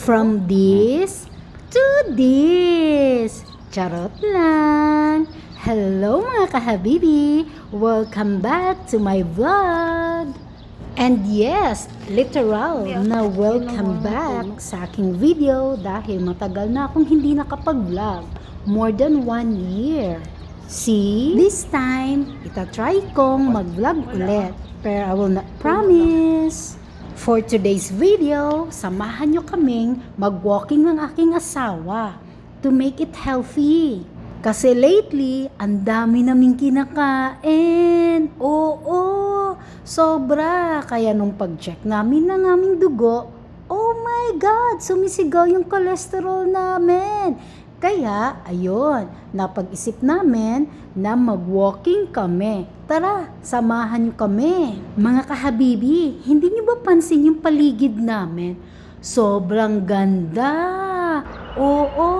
From this to this. Charot lang. Hello mga kahabibi. Welcome back to my vlog. And yes, literal na welcome back sa aking video dahil matagal na akong hindi nakapag-vlog. More than 1 year. See? This time, itatry kong mag-vlog ulit. Pero I will not promise. For today's video, samahan nyo kaming mag-walking ng aking asawa to make it healthy. Kasi lately, ang dami naming kinakain. Oo, sobra. Kaya nung pag-check namin ng aming dugo, oh my God, sumisigaw yung cholesterol namin. Kaya, ayun, napag-isip namin na mag-walking kami. Tara, samahan niyo kami. Mga kahabibi, hindi niyo ba pansin yung paligid namin? Sobrang ganda. Oo,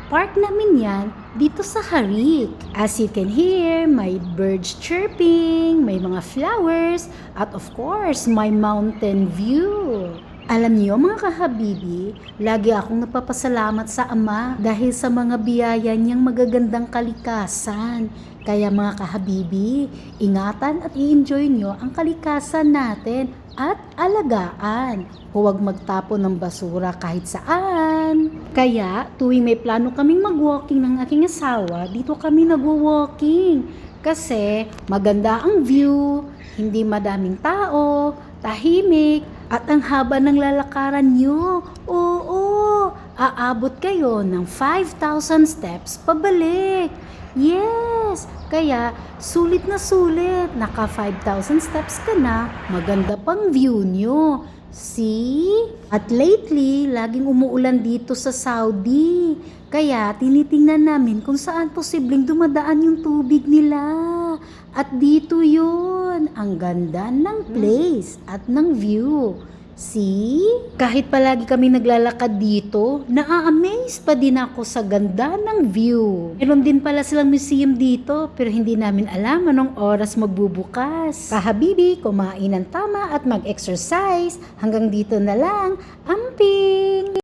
park namin yan dito sa Harik. As you can hear, may birds chirping, may mga flowers, at of course, may mountain view. Alam niyo mga kahabibi, lagi akong napapasalamat sa Ama dahil sa mga biyaya niyang magagandang kalikasan. Kaya mga kahabibi, ingatan at i-enjoy niyo ang kalikasan natin at alagaan. Huwag magtapon ng basura kahit saan. Kaya tuwing may plano kaming mag-walking ng aking asawa, dito kami nag-walking. Kasi maganda ang view, hindi madaming tao, tahimik, at ang haba ng lalakaran nyo. Oo, aabot kayo ng 5,000 steps pabalik. Yes, kaya sulit na sulit. Naka 5,000 steps ka na, maganda pang view nyo. See? At lately, laging umuulan dito sa Saudi. Kaya tinitingnan namin kung saan posibleng dumadaan yung tubig nila. At dito yun, ang ganda ng place at ng view. See? Kahit palagi kami naglalakad dito, naa-amaze pa din ako sa ganda ng view. Meron din pala silang museum dito, pero hindi namin alam anong oras magbubukas. Kahabibi, kumain ng tama at mag-exercise. Hanggang dito na lang. Amping!